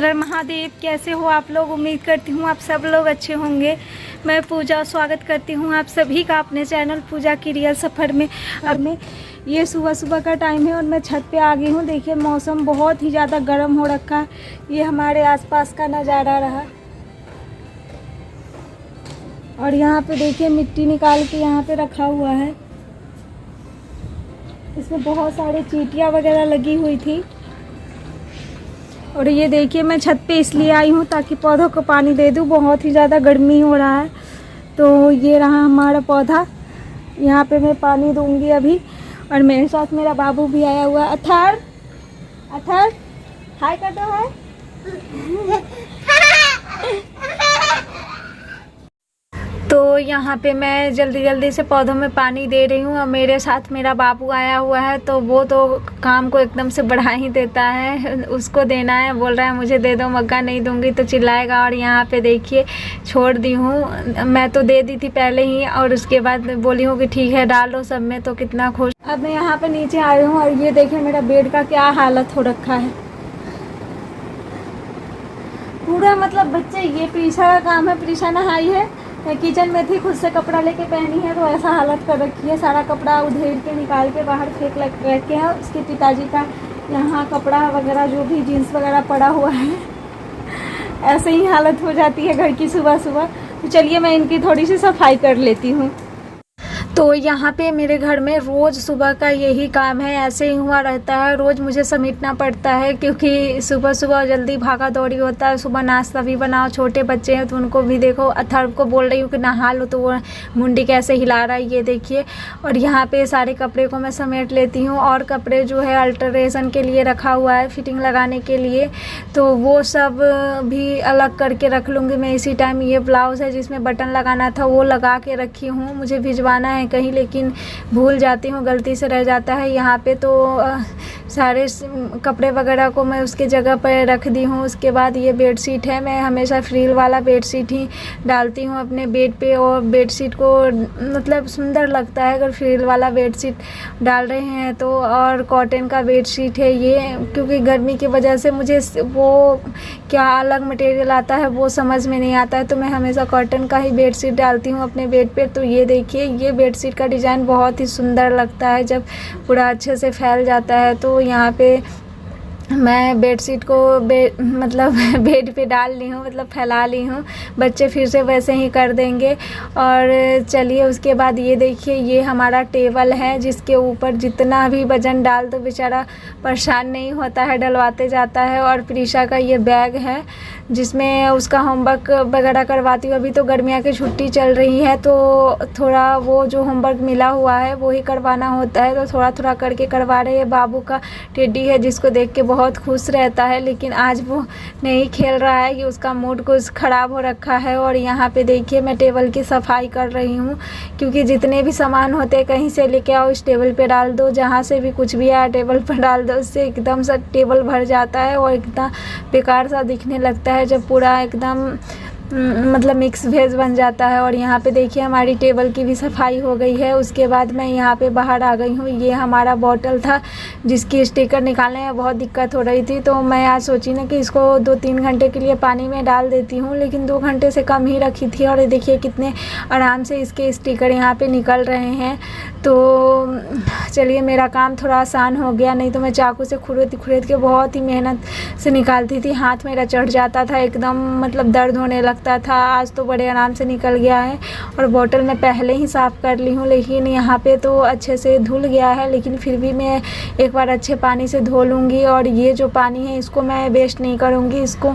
हर हर महादेव। कैसे हो आप लोग? उम्मीद करती हूँ आप सब लोग अच्छे होंगे। मैं पूजा स्वागत करती हूँ आप सभी का अपने चैनल पूजा की रियल सफ़र में। अब मैं ये सुबह सुबह का टाइम है और मैं छत पे आ गई हूँ। देखिए मौसम बहुत ही ज़्यादा गर्म हो रखा है। ये हमारे आसपास का नज़ारा रहा। और यहाँ पे देखिए मिट्टी निकाल के यहाँ पे रखा हुआ है। इसमें बहुत सारे चींटियाँ वगैरह लगी हुई थी। और ये देखिए मैं छत पे इसलिए आई हूँ ताकि पौधों को पानी दे दूँ। बहुत ही ज़्यादा गर्मी हो रहा है। तो ये रहा हमारा पौधा, यहाँ पे मैं पानी दूंगी अभी। और मेरे साथ मेरा बाबू भी आया हुआ है। अथर अथर हाय कर दो है। तो यहाँ पे मैं जल्दी जल्दी से पौधों में पानी दे रही हूँ और मेरे साथ मेरा बाबू आया हुआ है। तो वो तो काम को एकदम से बढ़ा ही देता है। उसको देना है, बोल रहा है मुझे दे दो, मग्गा नहीं दूंगी तो चिल्लाएगा। और यहाँ पे देखिए छोड़ दी हूँ। मैं तो दे दी थी पहले ही और उसके बाद बोली हूँ कि ठीक है डाल दो सब में। तो कितना खुश। अब मैं यहाँ पे नीचे आई हूँ और ये देखिए मेरा बेड का क्या हालत हो रखा है पूरा। मतलब बच्चे, ये प्रीशा का काम है। प्रीशा नहाई है, किचन में थी, खुद से कपड़ा लेके पहनी है तो ऐसा हालत कर रखी है। सारा कपड़ा उधेड़ के निकाल के बाहर फेंक रखे है। उसके पिताजी का यहाँ कपड़ा वगैरह जो भी जीन्स वगैरह पड़ा हुआ है। ऐसे ही हालत हो जाती है घर की सुबह सुबह। तो चलिए मैं इनकी थोड़ी सी सफाई कर लेती हूँ। तो यहाँ पे मेरे घर में रोज़ सुबह का यही काम है। ऐसे ही हुआ रहता है, रोज़ मुझे समेटना पड़ता है क्योंकि सुबह सुबह जल्दी भागा दौड़ी होता है। सुबह नाश्ता भी बनाओ, छोटे बच्चे हैं तो उनको भी देखो। अथर्व को बोल रही हूँ कि नहा लो तो वो मुंडी कैसे हिला रहा है ये देखिए। और यहाँ पे सारे कपड़े को मैं समेट लेती हूँ। और कपड़े जो है अल्टरेशन के लिए रखा हुआ है, फिटिंग लगाने के लिए, तो वो सब भी अलग करके रख लूँगी मैं इसी टाइम। ये ब्लाउज़ है जिसमें बटन लगाना था वो लगा के रखी हूँ। मुझे भिजवाना है कहीं लेकिन भूल जाती हूँ, गलती से रह जाता है। यहाँ पे तो सारे कपड़े वगैरह को मैं उसके जगह पर रख दी हूँ। उसके बाद ये बेडशीट है, मैं हमेशा फ्रील वाला बेडशीट ही डालती हूँ अपने बेड पे। और बेडशीट को मतलब सुंदर लगता है अगर फ्रील वाला बेडशीट डाल रहे हैं तो। और कॉटन का बेडशीट है ये, क्योंकि गर्मी की वजह से मुझे वो क्या अलग मटेरियल आता है वो समझ में नहीं आता है। तो मैं हमेशा कॉटन का ही बेडशीट डालती हूँ अपने बेड पे। तो ये देखिए ये बेडशीट का डिज़ाइन बहुत ही सुंदर लगता है जब पूरा अच्छे से फैल जाता है। तो यहाँ पे मैं बेडशीट को मतलब बेड पे डाल ली हूँ, मतलब फैला ली हूँ। बच्चे फिर से वैसे ही कर देंगे। और चलिए उसके बाद ये देखिए ये हमारा टेबल है जिसके ऊपर जितना भी वज़न डाल दो बेचारा परेशान नहीं होता है, डलवाते जाता है। और प्रीशा का ये बैग है जिसमें उसका होमवर्क वगैरह करवाती हूँ। अभी तो गर्मियाँ की छुट्टी चल रही है तो थोड़ा वो जो होमवर्क मिला हुआ है वो ही करवाना होता है, तो थोड़ा थोड़ा करके करवा रहे हैं। बाबू का टेडी है जिसको देख के बहुत खुश रहता है, लेकिन आज वो नहीं खेल रहा है कि उसका मूड कुछ ख़राब हो रखा है। और यहाँ पे देखिए मैं टेबल की सफाई कर रही हूँ क्योंकि जितने भी सामान होते हैं कहीं से लेके आओ इस टेबल पे डाल दो, जहाँ से भी कुछ भी आया टेबल पर डाल दो। उससे एकदम सा टेबल भर जाता है और एकदम बेकार सा दिखने लगता है जब पूरा एकदम मतलब मिक्स वेज बन जाता है। और यहाँ पे देखिए हमारी टेबल की भी सफाई हो गई है। उसके बाद मैं यहाँ पे बाहर आ गई हूँ। ये हमारा बॉटल था जिसकी स्टिकर निकालने में बहुत दिक्कत हो रही थी, तो मैं आज सोची ना कि इसको 2-3 घंटे के लिए पानी में डाल देती हूँ, लेकिन 2 घंटे से कम ही रखी थी। और देखिए कितने आराम से इसके स्टिकर यहाँ पे निकल रहे हैं। तो चलिए मेरा काम थोड़ा आसान हो गया, नहीं तो मैं चाकू से खुरेद के बहुत ही मेहनत से निकालती थी। हाथ मेरा चढ़ जाता था एकदम, मतलब दर्द होने लगता था। आज तो बड़े आराम से निकल गया है। और बोतल मैं पहले ही साफ़ कर ली हूँ, लेकिन यहाँ पे तो अच्छे से धुल गया है, लेकिन फिर भी मैं एक बार अच्छे पानी से धो लूँगी। और ये जो पानी है इसको मैं वेस्ट नहीं करूँगी, इसको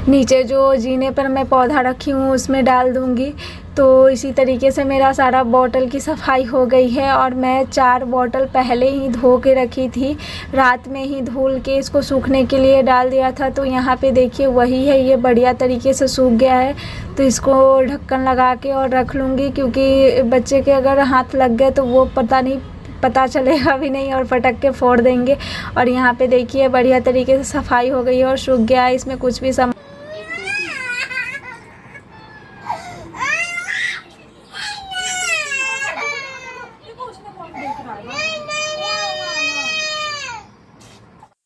नीचे जो जीने पर मैं पौधा रखी हूँ उसमें डाल दूँगी। तो इसी तरीके से मेरा सारा बॉटल की सफाई हो गई है। और मैं 4 बॉटल पहले ही धो के रखी थी, रात में ही धुल के इसको सूखने के लिए डाल दिया था। तो यहाँ पे देखिए वही है, ये बढ़िया तरीके से सूख गया है। तो इसको ढक्कन लगा के और रख लूँगी, क्योंकि बच्चे के अगर हाथ लग गए तो वो पता चलेगा भी नहीं और पटक के फोड़ देंगे। और यहाँ पे देखिए बढ़िया तरीके से सफाई हो गई है और सूख गया है, इसमें कुछ भी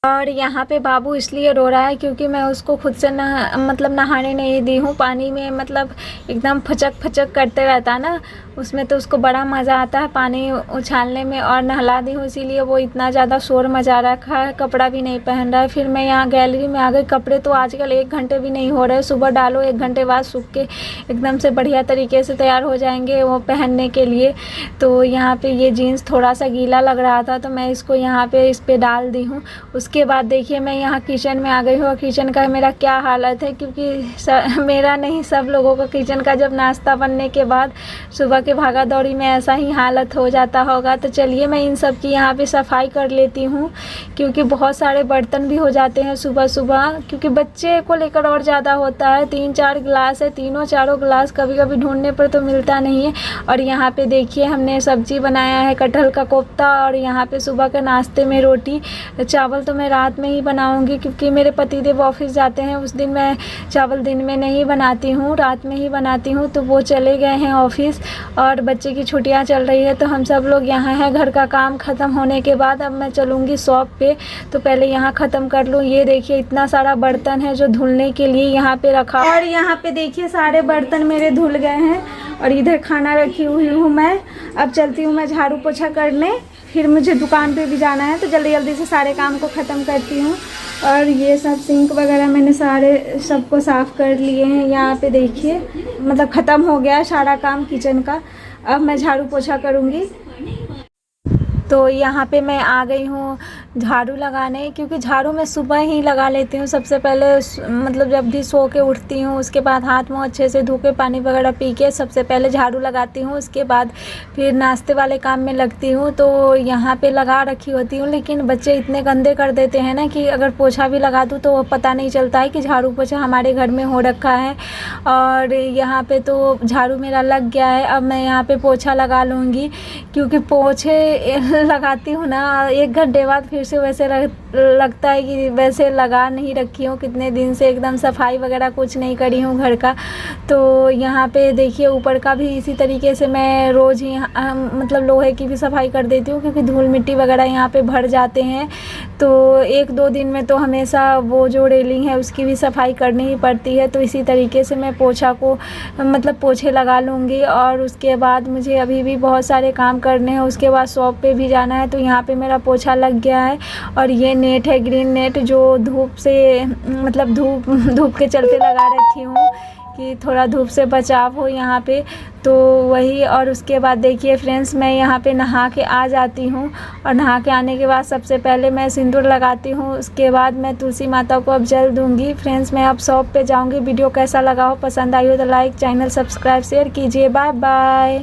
और यहाँ पे बाबू इसलिए रो रहा है क्योंकि मैं उसको खुद से नहाने नहीं दी हूँ। पानी में मतलब एकदम फचक फचक करते रहता ना, उसमें तो उसको बड़ा मज़ा आता है पानी उछालने में, और नहला दी हूँ इसीलिए वो इतना ज़्यादा शोर मचा रखा है, कपड़ा भी नहीं पहन रहा है। फिर मैं यहाँ गैलरी में आ गई। कपड़े तो आजकल 1 घंटे भी नहीं हो रहे, सुबह डालो 1 घंटे बाद सूख के एकदम से बढ़िया तरीके से तैयार हो जाएंगे वो पहनने के लिए। तो यहाँ पे ये जीन्स थोड़ा सा गीला लग रहा था तो मैं इसको यहाँ पे इस पर डाल दी हूँ। उसके बाद देखिए मैं यहाँ किचन में आ गई हूँ। किचन का मेरा क्या हालत है, क्योंकि मेरा नहीं सब लोगों का किचन का जब नाश्ता बनने के बाद सुबह के भागा दौड़ी में ऐसा ही हालत हो जाता होगा। तो चलिए मैं इन सब की यहाँ पे सफाई कर लेती हूँ, क्योंकि बहुत सारे बर्तन भी हो जाते हैं सुबह सुबह, क्योंकि बच्चे को लेकर और ज़्यादा होता है। 3-4 गिलास है, तीनों चारों गिलास कभी कभी ढूंढने पर तो मिलता नहीं है। और यहाँ पे देखिए हमने सब्जी बनाया है कटहल का कोफ्ता, और यहाँ पे सुबह के नाश्ते में रोटी। चावल तो मैं रात में ही बनाऊँगी क्योंकि मेरे पतिदेव ऑफिस जाते हैं, उस दिन मैं चावल दिन में नहीं बनाती हूँ, रात में ही बनाती हूँ। तो वो चले गए हैं ऑफिस और बच्चे की छुट्टियां चल रही है तो हम सब लोग यहाँ हैं। घर का काम ख़त्म होने के बाद अब मैं चलूँगी शॉप पे, तो पहले यहाँ ख़त्म कर लूँ। ये देखिए इतना सारा बर्तन है जो धुलने के लिए यहाँ पे रखा, और यहाँ पे देखिए सारे बर्तन मेरे धुल गए हैं। और इधर खाना रखी हुई हूँ मैं। अब चलती हूँ मैं झाड़ू पोछा करने, फिर मुझे दुकान पे भी जाना है तो जल्दी जल्दी से सारे काम को ख़त्म करती हूँ। और ये सब सिंक वगैरह मैंने सारे सबको साफ़ कर लिए हैं। यहाँ पे देखिए मतलब ख़त्म हो गया सारा काम किचन का। अब मैं झाड़ू पोछा करूँगी। तो यहाँ पे मैं आ गई हूँ झाड़ू लगाने, क्योंकि झाड़ू मैं सुबह ही लगा लेती हूँ सबसे पहले, मतलब जब भी सो के उठती हूँ उसके बाद हाथ मुँह अच्छे से धो के पानी वगैरह पी के सबसे पहले झाड़ू लगाती हूँ। उसके बाद फिर नाश्ते वाले काम में लगती हूँ। तो यहाँ पे लगा रखी होती हूँ, लेकिन बच्चे इतने गंदे कर देते हैं ना कि अगर पोछा भी लगा दूँ तो पता नहीं चलता है कि झाड़ू पोछा हमारे घर में हो रखा है। और यहाँ पर तो झाड़ू मेरा लग गया है। अब मैं यहाँ पर पोछा लगा लूँगी, क्योंकि पोछे लगाती हूँ ना 1 घंटे बाद फिर से वैसे लगता है कि वैसे लगा नहीं रखी हूँ कितने दिन से, एकदम सफाई वगैरह कुछ नहीं करी हूँ घर का। तो यहाँ पे देखिए ऊपर का भी इसी तरीके से मैं रोज़ ही मतलब लोहे की भी सफाई कर देती हूँ, क्योंकि धूल मिट्टी वगैरह यहाँ पे भर जाते हैं। तो 1-2 दिन में तो हमेशा वो जो रेलिंग है उसकी भी सफाई करनी ही पड़ती है। तो इसी तरीके से मैं पोछा को मतलब पोछे लगा लूँगी। और उसके बाद मुझे अभी भी बहुत सारे काम करने हैं, उसके बाद शॉप पे भी जाना है। तो यहाँ पे मेरा पोछा लग गया है। और ये नेट है ग्रीन नेट, जो धूप से मतलब धूप के चलते लगा रखी हूँ कि थोड़ा धूप से बचाव हो यहाँ पे, तो वही। और उसके बाद देखिए फ्रेंड्स मैं यहाँ पे नहा के आ जाती हूँ, और नहा के आने के बाद सबसे पहले मैं सिंदूर लगाती हूँ। उसके बाद मैं तुलसी माता को अब जल दूँगी। फ्रेंड्स मैं अब शॉप पे जाऊँगी। वीडियो कैसा लगा हो, पसंद आई हो तो लाइक, चैनल सब्सक्राइब, शेयर कीजिए। Bye bye.